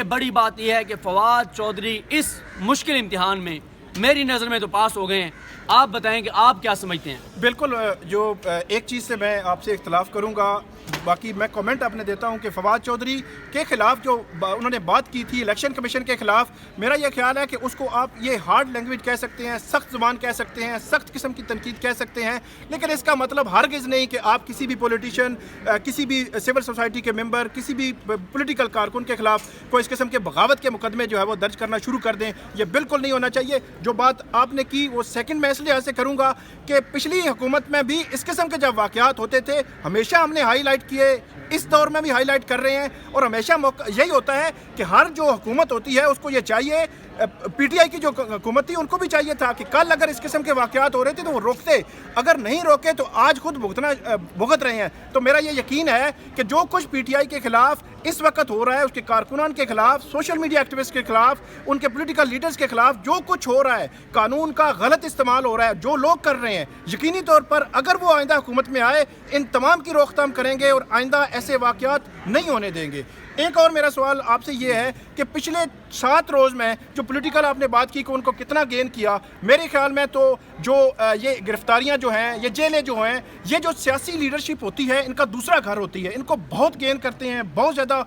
دیکھیں بڑی بات یہ ہے کہ فواد چودھری اس مشکل امتحان میں میری نظر میں تو پاس ہو گئے ہیں. آپ بتائیں کہ آپ کیا سمجھتے ہیں؟ بالکل، جو ایک چیز سے میں آپ سے اختلاف کروں گا، باقی میں کمنٹ اپنے دیتا ہوں کہ فواد چودھری کے خلاف جو انہوں نے بات کی تھی الیکشن کمیشن کے خلاف، میرا یہ خیال ہے کہ اس کو آپ یہ ہارڈ لینگویج کہہ سکتے ہیں، سخت زبان کہہ سکتے ہیں، سخت قسم کی تنقید کہہ سکتے ہیں، لیکن اس کا مطلب ہرگز نہیں کہ آپ کسی بھی پولیٹیشین، کسی بھی سول سوسائٹی کے ممبر، کسی بھی پولیٹیکل کارکن کے خلاف کوئی اس قسم کے بغاوت کے مقدمے جو ہے وہ درج کرنا شروع کر دیں. یہ بالکل نہیں ہونا چاہیے. جو بات آپ نے کی وہ سیکنڈ میں اس لحاظ سے کروں گا کہ پچھلی حکومت میں بھی اس قسم کے جب واقعات ہوتے تھے ہمیشہ ہم نے ہائی لائٹ کیے، اس دور میں بھی ہائی لائٹ کر رہے ہیں، اور ہمیشہ موقع یہی ہوتا ہے کہ ہر جو حکومت ہوتی ہے اس کو یہ چاہیے، پی ٹی آئی کی جو حکومت تھی ان کو بھی چاہیے تھا کہ کل اگر اس قسم کے واقعات ہو رہے تھے تو وہ روکتے، اگر نہیں روکے تو آج خود بھگت رہے ہیں. تو میرا یہ یقین ہے کہ جو کچھ پی ٹی آئی کے خلاف اس وقت ہو رہا ہے، اس کے کارکنان کے خلاف، سوشل میڈیا ایکٹیوسٹ کے خلاف، ان کے پولیٹیکل لیڈرز کے خلاف جو کچھ ہو رہا ہے، قانون کا غلط استعمال ہو رہا ہے، جو لوگ کر رہے ہیں، یقینی طور پر اگر وہ آئندہ حکومت میں آئے ان تمام کی روک تھام کریں گے اور آئندہ ایسے واقعات نہیں ہونے دیں گے. ایک اور میرا سوال آپ سے یہ ہے کہ پچھلے 7 روز میں جو پولیٹیکل آپ نے بات کی کہ ان کو کتنا گین کیا، میرے خیال میں تو جو یہ گرفتاریاں جو ہیں، یہ جیلیں جو ہیں، یہ جو سیاسی لیڈرشپ ہوتی ہے ان کا دوسرا گھر ہوتی ہے. ان کو بہت گین کرتے ہیں، بہت زیادہ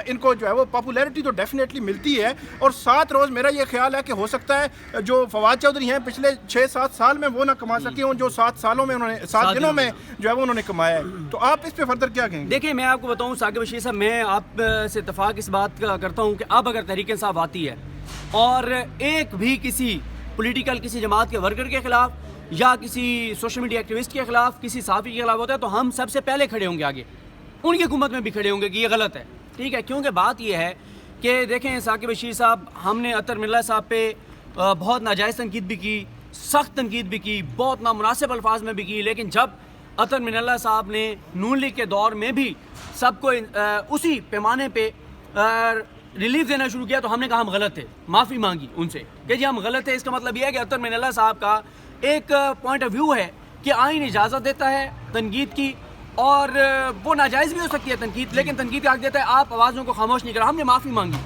ان کو جو ہے وہ پاپولیرٹی تو ڈیفینیٹلی ملتی ہے. اور 7 روز میرا یہ خیال ہے کہ ہو سکتا ہے جو فواد چودھری ہیں پچھلے 6-7 سال میں وہ نہ کما سکے ہوں جو 7 سالوں میں انہوں نے 7 دنوں میں جو ہے وہ انہوں نے کمایا ہے. تو آپ اس پہ فردر کیا کہیں گے؟ دیکھیں میں آپ کو بتاؤں ثاقب بشیر صاحب، میں آپ سے اتفاق اس بات کا کرتا ہوں کہ اب اگر تحریک انصاف آتی ہے اور ایک بھی کسی پولیٹیکل کسی جماعت کے ورکر کے خلاف یا کسی سوشل میڈیا ایکٹیوسٹ کے خلاف، کسی صحافی کے خلاف ہوتا ہے تو ہم سب سے پہلے کھڑے ہوں گے، آگے ان کی حکومت میں بھی کھڑے ہوں گے کہ یہ غلط ہے. ٹھیک ہے، کیونکہ بات یہ ہے کہ دیکھیں ثاقب بشیر صاحب، ہم نے عطر ملا صاحب پہ بہت ناجائز تنقید بھی کی، سخت تنقید بھی کی، بہت نامناسب الفاظ میں بھی کی، لیکن جب عطر من اللہ صاحب نے نون لیگ کے دور میں بھی سب کو اسی پیمانے پہ ریلیف دینا شروع کیا تو ہم نے کہا ہم غلط تھے، معافی مانگی ان سے کہ جی ہم غلط تھے. اس کا مطلب یہ ہے کہ عطر من اللہ صاحب کا ایک پوائنٹ آف ویو ہے کہ آئین اجازت دیتا ہے تنقید کی، اور وہ ناجائز بھی ہو سکتی ہے تنقید، لیکن تنقید کا حق دیتا ہے آپ آوازوں کو خاموش نہیں کرا. ہم نے معافی مانگی.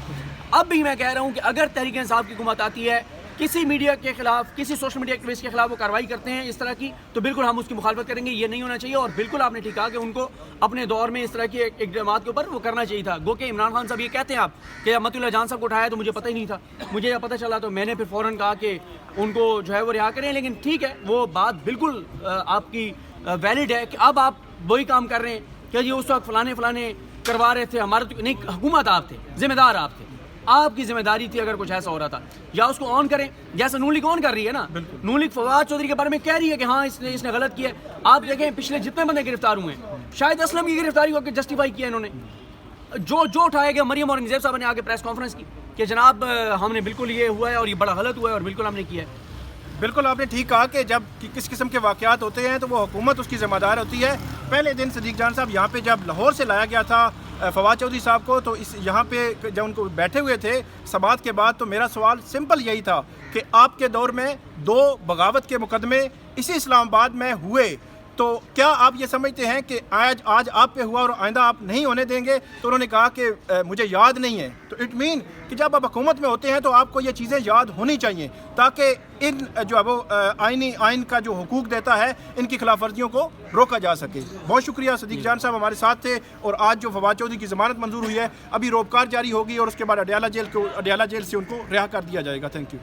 اب بھی میں کہہ رہا ہوں کہ اگر تحریک انصاف کی حکومت آتی ہے، کسی میڈیا کے خلاف، کسی سوشل میڈیا ایکٹیوسٹ کے خلاف وہ کارروائی کرتے ہیں اس طرح کی، تو بالکل ہم اس کی مخالفت کریں گے. یہ نہیں ہونا چاہیے. اور بالکل آپ نے ٹھیک کہا کہ ان کو اپنے دور میں اس طرح کی اقدامات کے اوپر وہ کرنا چاہیے تھا. گو کہ عمران خان صاحب یہ کہتے ہیں آپ کہ احمد اللہ جان صاحب کو اٹھایا تو مجھے پتہ ہی نہیں تھا، مجھے یہ پتہ چلا تو میں نے پھر فوراً کہا کہ ان کو جو ہے وہ رہا کریں. لیکن ٹھیک ہے، وہ بات بالکل آپ کی ویلڈ ہے کہ اب آپ وہی کام کر رہے ہیں کہ جی اس وقت فلانے کروا رہے تھے، ہمارے تو نہیں، حکومت آپ تھے، ذمہ دار آپ تھے، آپ کی ذمہ داری تھی اگر کچھ ایسا ہو رہا تھا یا اس کو آن کریں، جیسا نون لیگ آن کر رہی ہے نا. نون لیگ فواد چودھری کے بارے میں کہہ رہی ہے کہ ہاں اس نے غلط کیا ہے. آپ دیکھیں پچھلے جتنے بندے گرفتار ہوئے ہیں، شاہد اسلم کی گرفتاری کو جسٹیفائی کیا انہوں نے، جو اٹھایا گیا. مریم اورنگزیب صاحب نے آگے پریس کانفرنس کی کہ جناب ہم نے بالکل یہ ہوا ہے اور یہ بڑا غلط ہوا ہے اور بالکل ہم نے کیا ہے. بالکل آپ نے ٹھیک کہا کہ جب کس قسم کے واقعات ہوتے ہیں تو وہ حکومت اس کی ذمہ دار ہوتی ہے. پہلے دن صدیق جان صاحب یہاں پہ جب لاہور سے لایا گیا تھا فواد چودھری صاحب کو، تو یہاں پہ جب ان کو بیٹھے ہوئے تھے سماعت کے بعد، تو میرا سوال سمپل یہی تھا کہ آپ کے دور میں 2 بغاوت کے مقدمے اسی اسلام آباد میں ہوئے، تو کیا آپ یہ سمجھتے ہیں کہ آج آپ پہ ہوا اور آئندہ آپ نہیں ہونے دیں گے؟ تو انہوں نے کہا کہ مجھے یاد نہیں ہے. تو اٹ مین کہ جب آپ حکومت میں ہوتے ہیں تو آپ کو یہ چیزیں یاد ہونی چاہیے تاکہ ان جو ہے وہ آئین کا جو حقوق دیتا ہے ان کی خلاف ورزیوں کو روکا جا سکے. بہت شکریہ. صدیق جان صاحب ہمارے ساتھ تھے. اور آج جو فواد چودھری کی ضمانت منظور ہوئی ہے، ابھی روپکار جاری ہوگی اور اس کے بعد اڈیالہ جیل سے ان کو رہا کر دیا جائے گا. Thank you.